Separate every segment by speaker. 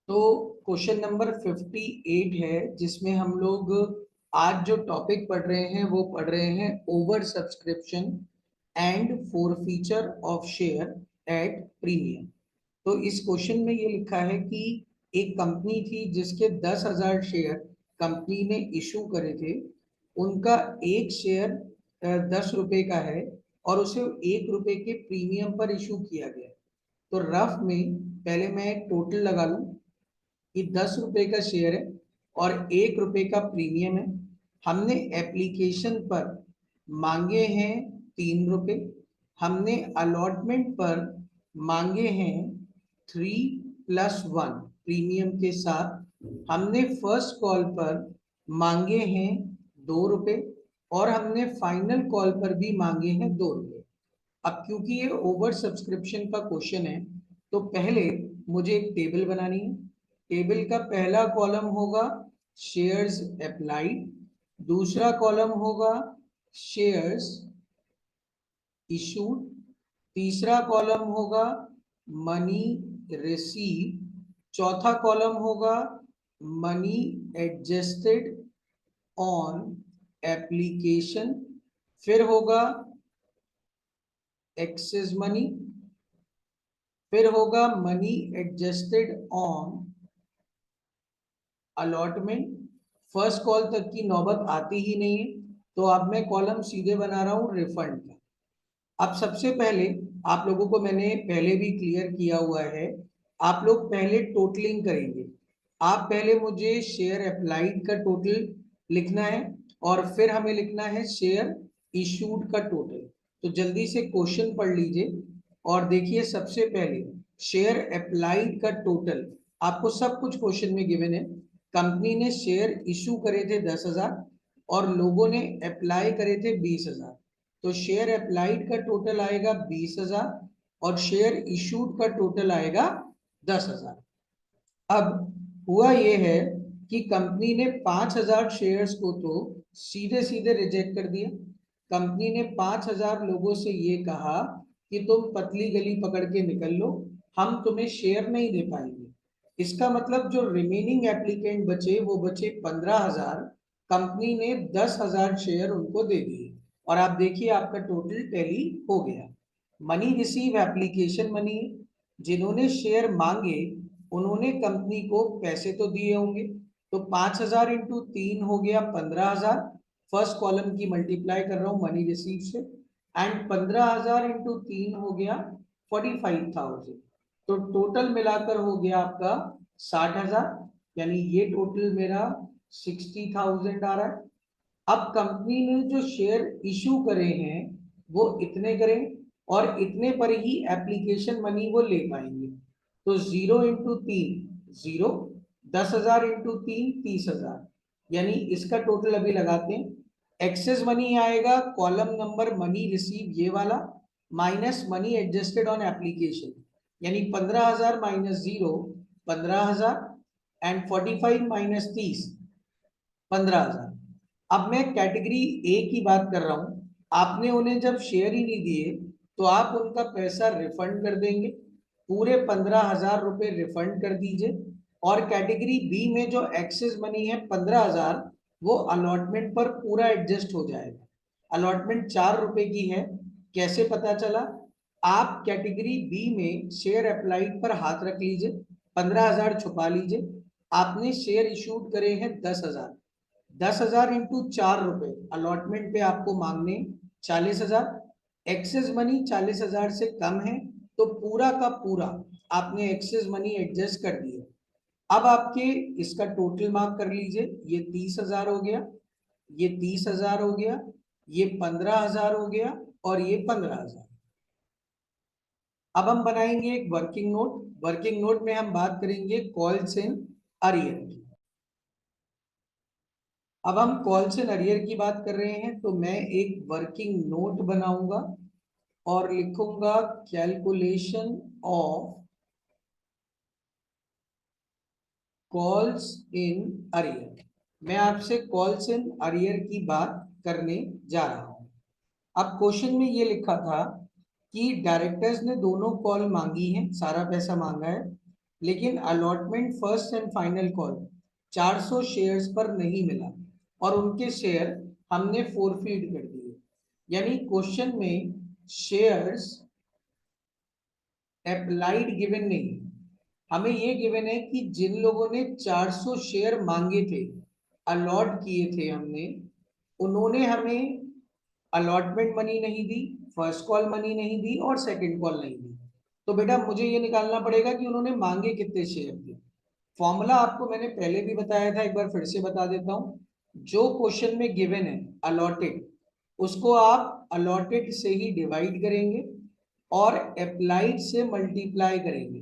Speaker 1: तो question number 58 है, जिसमें हम लोग आज जो टॉपिक पढ़ रहे हैं वो पढ़ रहे हैं over subscription and forfeiture of share at premium. तो इस क्वेश्चन में ये लिखा है कि एक कंपनी थी जिसके 10,000 शेयर कंपनी ने इशू करे थे। उनका एक शेयर 10 रुपए का है और उसे 1 रुपए के प्रीमियम पर इशू किया गया। तो रफ में पहले मैं एक टोटल लगा लूं कि 10 रुपए का शेयर है और 1 रुपए का प्रीमियम है। हमने एप्लीकेशन पर मांगे हैं 3 रुपए। हमने अलॉटमेंट पर मांगे हैं 3+1 प्रीमियम के साथ। हमने फर्स्ट कॉल पर मांगे हैं 2 रुपए और हमने फाइनल कॉल पर भी मांगे हैं 2 रुपए। अब क्योंकि ये ओवर सब्सक्रिप्शन का क्वेश्चन है, तो पहले मुझे एक टेबल बनानी है। टेबल का पहला कॉलम होगा शेयर्स अप्लाइड, दूसरा कॉलम होगा शेयर्स इशूड, तीसरा कॉलम होगा मनी रिसीव, चौथा कॉलम होगा मनी एडजस्टेड ऑन एप्लीकेशन, फिर होगा एक्सेस मनी, फिर होगा money adjusted on allotment. First call तक की नौबत आती ही नहीं है, तो अब मैं कॉलम सीधे बना रहा हूं रिफंड का। अब सबसे पहले आप लोगों को मैंने पहले भी क्लियर किया हुआ है, आप लोग पहले टोटलिंग करेंगे। आप पहले मुझे शेयर अप्लाइड का टोटल लिखना है और फिर हमें लिखना है शेयर इशूड का टोटल। तो जल्दी से क्वेश्चन पढ़ लीजिए और देखिए। सबसे पहले शेयर अप्लाइड का टोटल आपको सब कुछ क्वेश्चन में गिवन है। कंपनी ने शेयर इशू करे थे 10,000 और लोगों ने अप्लाई करे थे 20,000। तो शेयर अप्लाइड का टोटल आएगा 20,000 और शेयर इशूड का टोटल आएगा 10,000। अब हुआ ये है कि कंपनी ने 5,000 शेयर्स को तो सीधे सीधे रिजेक्ट कर दिया। कंपनी ने 5,000 लोगों से ये कहा कि तुम पतली गली पकड़ के निकल लो, हम तुम्हें शेयर नहीं दे पाएंगे। इसका मतलब जो रिमेनिंग एप्लीकेंट बचे वो बचे 15,000। कंपनी ने 10,000 शेयर उनको दे दिए और आप देखिए आपका टोटल टैली हो गया। मनी रिसीव एप्लीकेशन मनी, जिन्होंने शेयर मांगे उन्होंने कंपनी को पैसे तो दिए होंगे। तो 5,000 इंटू 3 हो गया 15,000। फर्स्ट कॉलम की मल्टीप्लाई कर रहा हूं मनी रिसीव से, एंड 15,000 इंटू 3 हो गया 45,000। तो टोटल मिलाकर हो गया आपका 60,000, यानी ये टोटल मेरा 60,000 आ रहा है। अब कंपनी ने जो शेयर इशू करे हैं वो इतने करें और इतने पर ही एप्लीकेशन मनी वो ले पाएंगे। तो 0 इंटू 3 0, 10,000 इंटू 3 30,000, यानी इसका टोटल अभी लगाते हैं। एक्सेस मनी आएगा कॉलम नंबर मनी रिसीव ये वाला, minus money adjusted on application, यानी 15,000 माइनस 0 15,000 एंड 45 माइनस 30 15,000। अब मैं कैटेगरी ए की बात कर रहा हूं। आपने उन्हें जब शेयर ही नहीं दिए तो आप उनका पैसा रिफंड कर देंगे, पूरे 15,000 रुपए रिफंड कर दीजिए। और कैटेगरी बी में जो एक्सेस मनी है 15,000, वो अलॉटमेंट पर पूरा एडजस्ट हो जाएगा। अलॉटमेंट 4 रुपए की है। कैसे पता चला? आप कैटेगरी बी में शेयर अप्लाइड पर हाथ रख लीजिए, 15,000 छुपा लीजिए। आपने शेयर इशूड करे हैं 10,000, 10,000 इंटू 4 रुपए, अलॉटमेंट पे आपको मांगने 40,000। एक्सेस मनी 40,000 से कम है, तो पूरा का पूरा आपने एक्सेस मनी एडजस्ट कर दिया। अब आपके इसका टोटल मार्क कर लीजिए। ये 30,000 हो गया, ये 30,000 हो गया, ये 15,000 हो गया और ये 15,000। अब हम बनाएंगे एक वर्किंग नोट। वर्किंग नोट में हम बात करेंगे कॉल्स इन अरियर की। अब हम कॉल्स इन अरियर की बात कर रहे हैं, तो मैं एक वर्किंग नोट बनाऊंगा और लिखूंगा calculation of calls in arrear. मैं आपसे कॉल्स इन अरियर की बात करने जा रहा हूं। अब क्वेश्चन में ये लिखा था कि डायरेक्टर्स ने दोनों कॉल मांगी हैं, सारा पैसा मांगा है। लेकिन allotment first and final call 400 shares पर नहीं मिला और उनके शेयर हमने फोरफीड कर दिए। यानी क्वेश्चन में शेयर्स अप्लाइड गिवन नहीं, हमें ये गिवन है कि जिन लोगों ने 400 शेयर मांगे थे, अलॉट किए थे हमने, उन्होंने हमें अलॉटमेंट मनी नहीं दी, फर्स्ट कॉल मनी नहीं दी और सेकंड कॉल नहीं दी। तो बेटा मुझे ये निकालना पड़ेगा कि उन्होंने मांगे कितने शेयर थे। फॉर्मूला आपको मैंने पहले भी बताया था, एक बार फिर से बता देता हूं। जो क्वेश्चन में गिवन है अलॉटेड, उसको आप अलॉटेड से ही डिवाइड करेंगे और अप्लाइड से मल्टीप्लाई करेंगे।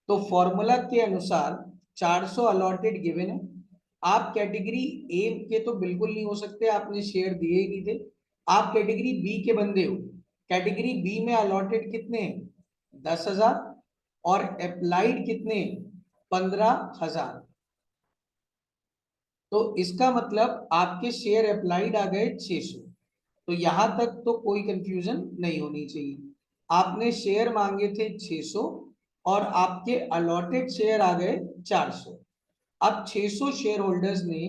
Speaker 1: तो फॉर्मूला के अनुसार 400 अलॉटेड गिवन है। आप कैटेगरी ए के तो बिल्कुल नहीं हो सकते, आपने शेयर दिए ही नहीं थे। आप कैटेगरी बी के बंदे हो। कैटेगरी बी में अलॉटेड कितने हैं? 10,000 और अप्लाइड कितने हैं? 15,000। तो इसका मतलब आपके शेयर अप्लाइड आ गए 600। तो यहां तक तो कोई कंफ्यूजन नहीं होनी चाहिए। आपने शेयर मांगे थे 600 और आपके अलॉटेड शेयर आ गए 400। अब 600 शेयर होल्डर्स ने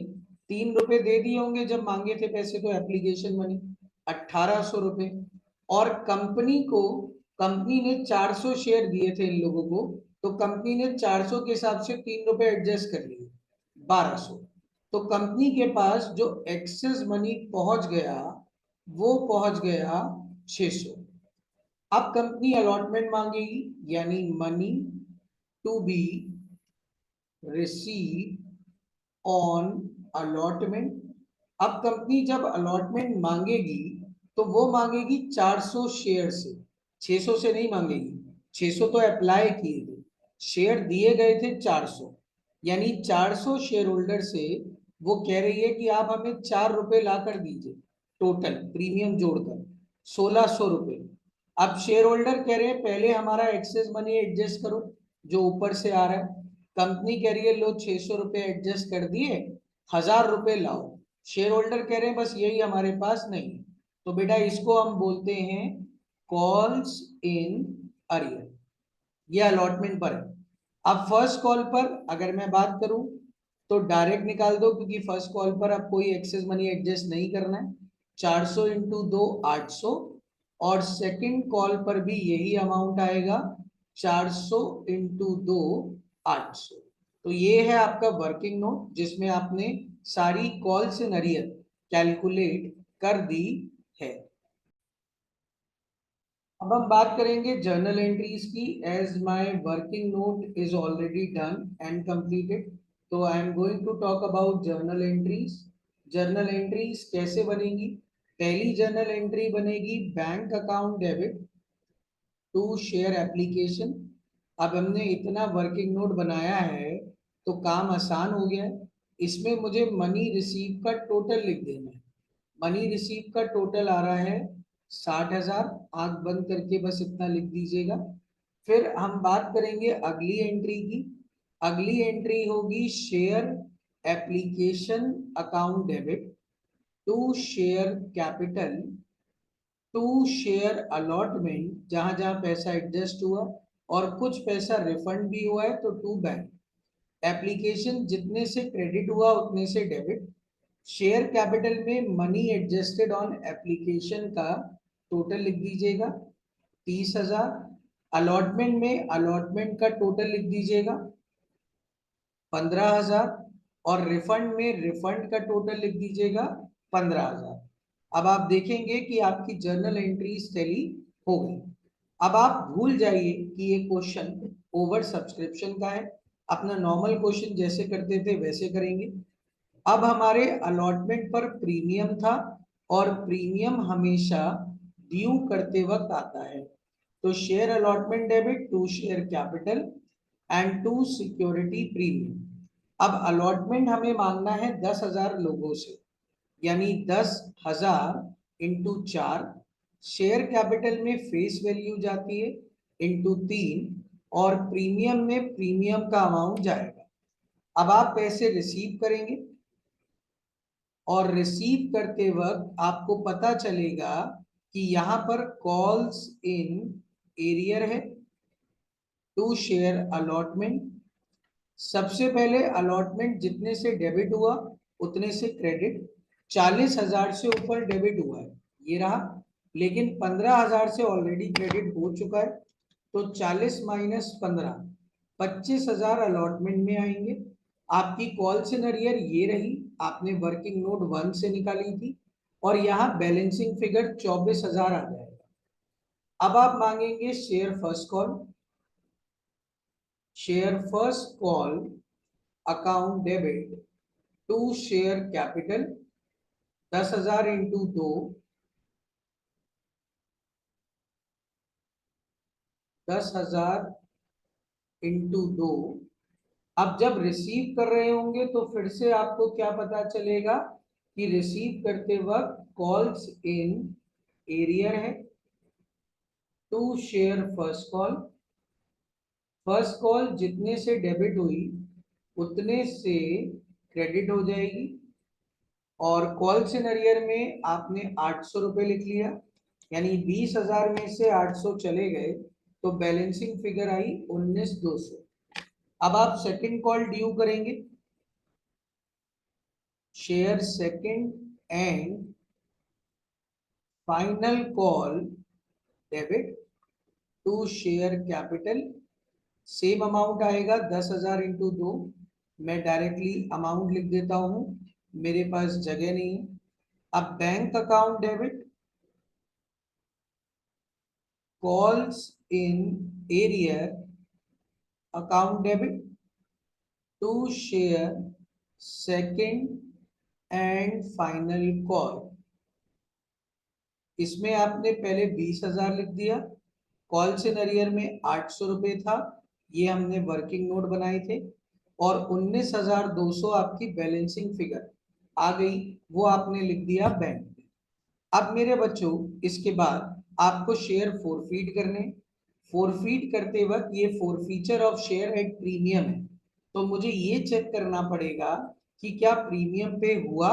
Speaker 1: 3 रुपए दे दिए होंगे जब मांगे थे पैसे, तो एप्लीकेशन मनी 1800 रुपए। और कंपनी ने 400 शेयर दिए थे इन लोगों को, तो कंपनी ने 400 के हिसाब से 3 रुपए एडजस्ट कर लिए, 1200। तो कंपनी के पास जो एक्सेस मनी पहुंच गया वो पहुंच गया 600। अब कंपनी अलॉटमेंट मांगेगी, यानी money to be receive on allotment. अब कंपनी जब अलॉटमेंट मांगेगी तो वो मांगेगी 400 शेयर से, 600 से नहीं मांगेगी। 600 तो अप्लाई किए थे, शेयर दिए गए थे 400। यानी 400 शेयर होल्डर से वो कह रही है कि आप हमें 4 रुपए ला कर दीजिए, टोटल प्रीमियम जोड़कर 1600 रुपए। अब शेयर होल्डर कह रहे हैं पहले हमारा एक्सेस मनी एडजस्ट करो जो ऊपर से आ रहा है। कंपनी कह रही है लो 600 रुपए एडजस्ट कर दिए, 1000 रुपए लाओ। शेयर होल्डर कह रहे हैं बस यही हमारे पास नहीं। तो बेटा इसको हम बोलते हैं कॉल्स इन अरियर। ये अलॉटमेंट पर है। अब फर्स्ट कॉल पर अगर मैं बात करूं तो डायरेक्ट निकाल दो, क्योंकि फर्स्ट कॉल पर अब कोई एक्सेस मनी एडजस्ट नहीं करना है। 400 इंटू 2 800, और सेकंड कॉल पर भी यही अमाउंट आएगा, 400 इंटू 2 800। तो ये है आपका वर्किंग नोट जिसमें आपने सारी कॉल्स इन अरियर कैलकुलेट कर दी है। अब हम बात करेंगे जर्नल एंट्रीज की। As my working note is already done and completed, तो I am going to talk about journal entries. Journal entries कैसे बनेगी? पहली जर्नल एंट्री बनेगी bank account debit to share application. अब हमने इतना वर्किंग नोट बनाया है तो काम आसान हो गया है। इसमें मुझे मनी रिसीव का टोटल लिख देना है। मनी रिसीव का टोटल आ रहा है 60,000। आंख बंद करके बस इतना लिख दीजिएगा। फिर हम बात करेंगे अगली एंट्री की। अगली एंट्री होगी share application account debit to share capital to share allotment, जहां जहां पैसा एडजस्ट हुआ और कुछ पैसा रिफंड भी हुआ है तो टू बैंक। एप्लीकेशन जितने से क्रेडिट हुआ उतने से डेबिट। शेयर कैपिटल में मनी एडजस्टेड ऑन एप्लीकेशन का टोटल लिख दीजिएगा 30,000। अलॉटमेंट में अलॉटमेंट का टोटल लिख दीजिएगा 15,000। और रिफंड में रिफंड का टोटल लिख दीजिएगा 15,000। अब आप देखेंगे कि आपकी जर्नल एंट्रीज टैली हो गई। अब आप भूल जाइए कि ये क्वेश्चन ओवर सब्सक्रिप्शन का है। अपना नॉर्मल क्वेश्चन जैसे करते थे वैसे करेंगे। अब हमारे अलॉटमेंट पर प्रीमियम था और प्रीमियम हमेशा ड्यू करते वक्त आता है। तो share allotment debit to share capital and to security premium. अब अलॉटमेंट हमें मांगना है 10,000 लोगों से, यानी 10,000 इंटू 4। शेयर कैपिटल में फेस वैल्यू जाती है इंटू 3, और प्रीमियम में प्रीमियम का अमाउंट जाएगा। अब आप पैसे रिसीव करेंगे और रिसीव करते वक्त आपको पता चलेगा कि यहां पर कॉल्स इन एरियर है टू शेयर अलॉटमेंट, सबसे पहले अलॉटमेंट जितने से डेबिट हुआ उतने से क्रेडिट, 40,000 से ऊपर डेबिट हुआ है ये रहा, लेकिन 15,000 से ऑलरेडी क्रेडिट हो चुका है, तो 40 माइनस 15, 25,000 अलॉटमेंट में आएंगे। आपकी कॉल से नरियर ये रही, आपने वर्किंग नोट 1 से निकाली थी, और यहाँ बैलेंसिंग फिगर 24,000 आ जाएगा। अब आप मांगेंगे share first call. Share first call account debit to share capital 10,000 into 2, 10,000 into 2। अब जब रिसीव कर रहे होंगे तो फिर से आपको क्या पता चलेगा कि रिसीव करते वक्त कॉल्स इन एरियर है to share first call. First call जितने से डेबिट हुई उतने से क्रेडिट हो जाएगी, और कॉल सिनेरियर में आपने 800 रुपए लिख लिया, यानी 20,000 में से 800 चले गए तो बैलेंसिंग फिगर आई 19,200। अब आप सेकंड कॉल ड्यू करेंगे। Share second and final call debit to share capital, same amount आएगा 10,000 इंटू 2। मैं डायरेक्टली अमाउंट लिख देता हूं, मेरे पास जगह नहीं है। अब bank account debit calls in arrear account debit to share second and final call. इसमें आपने पहले 20,000 लिख दिया, कॉल सिनेरियर में 800 रुपए था, ये हमने वर्किंग नोट बनाए थे, और 19,200 आपकी बैलेंसिंग फिगर आ गई, वो आपने लिख दिया बैंक में। अब मेरे बच्चों इसके बाद आपको शेयर फोरफीट करने। फोरफीट करते वक्त ये forfeiture of share at premium है, तो मुझे ये चेक करना पड़ेगा कि क्या प्रीमियम पे हुआ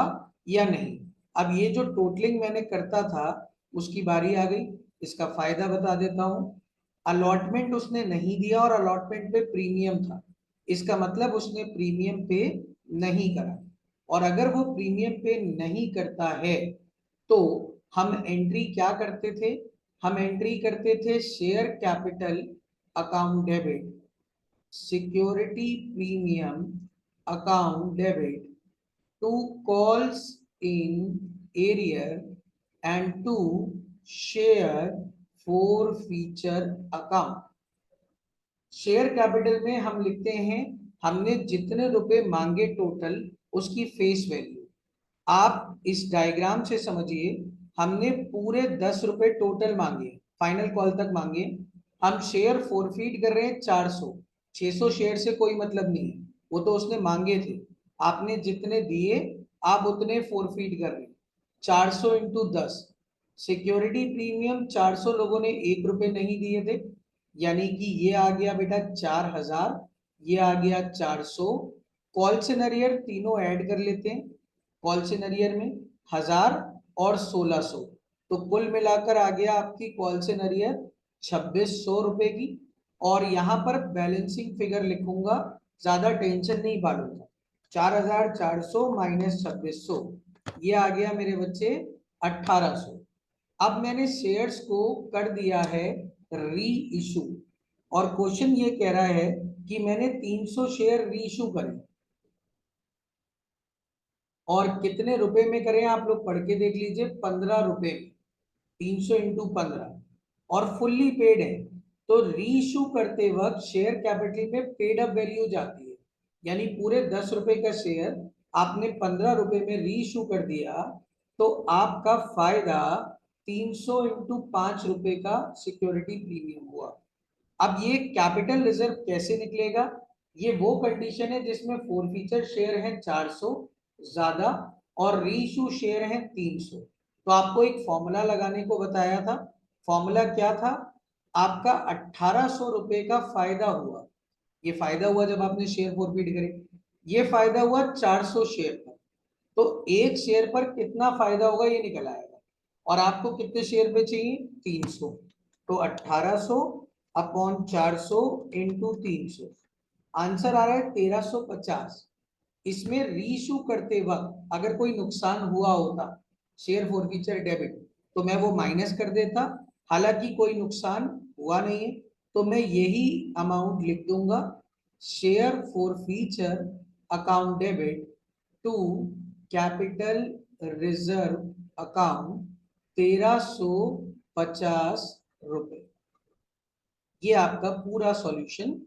Speaker 1: या नहीं। अब ये जो टोटलिंग मैंने करता था उसकी बारी आ गई। इसका फायदा बता देता हूं। अलॉटमेंट उसने नहीं दिया और अलॉटमेंट पे प्रीमियम था, इसका मतलब उसने प्रीमियम पे नहीं करा। और अगर वो प्रीमियम पे नहीं करता है तो हम एंट्री क्या करते थे, हम एंट्री करते थे share capital account debit security premium account debit to calls in arrear and to share forfeiture account. Share capital में हम लिखते हैं हमने जितने रुपए मांगे टोटल उसकी फेस वैल्यू। आप इस डायग्राम से समझिए, हमने पूरे 10 रुपए टोटल मांगे, फाइनल कॉल तक मांगे। हम शेयर फोरफीट कर रहे हैं 400, 600 शेयर से कोई मतलब नहीं है, वो तो उसने मांगे थे। आपने जितने दिए आप उतने फोरफीट कर रहे हैं। 400 इंटू 10, सिक्योरिटी प्रीमियम 400 लोगों ने 1 रुपए नहीं दिए थे, यानी कि ये आ गया बेटा 4,000, ये आ गया 400। कॉल सिनेरियर तीनों ऐड कर लेते हैं, कॉल सिनेरियर में 1000 और 1600, तो कुल मिलाकर आ गया आपकी कॉल सिनेरियर 2600 रुपए की। और यहाँ पर बैलेंसिंग फिगर लिखूंगा, ज्यादा टेंशन नहीं पालूंगा। 4,400 माइनस 2600, ये आ गया मेरे बच्चे 1,800। अब मैंने शेयर्स को कर दिया है री इशू, और क्वेश्चन ये कह रहा है कि मैंने 300 शेयर री इशू करे, और कितने रुपए में करें आप लोग पढ़ के देख लीजिए, 15 रुपए में, 300 इंटू 15, और फुल्ली पेड है। तो रीइशू करते वक्त शेयर कैपिटल में पेड अप वैल्यू जाती है, यानी पूरे 10 रुपए का शेयर आपने 15 रुपए में रीइशू कर दिया, तो आपका फायदा 300 इंटू 5 रुपए का सिक्योरिटी प्रीमियम हुआ। अब ये कैपिटल रिजर्व कैसे निकलेगा, ये वो कंडीशन है जिसमें फोर फीचर शेयर है 400 ज्यादा और रीइशू शेयर है 300। तो आपको एक फॉर्मूला लगाने को बताया था, फॉर्मूला क्या था, आपका 1,800 रुपए का फायदा हुआ। ये फायदा हुआ जब आपने शेयर फोरफीट करे, ये फायदा हुआ 400 शेयर पर, तो एक शेयर पर कितना फायदा होगा ये निकल आएगा। और आपको कितने शेयर पे चाहिए, 300, तो 1,800 अपॉन 400 इंटू 300, आंसर आ रहा है 1350। इसमें रीइशू करते वक्त अगर कोई नुकसान हुआ होता शेयर फॉरफीचर डेबिट, तो मैं वो माइनस कर देता। हालांकि कोई नुकसान हुआ नहीं है, तो मैं यही अमाउंट लिख दूंगा, share forfeiture account debit to capital reserve account 1350 रुपए। ये आपका पूरा सॉल्यूशन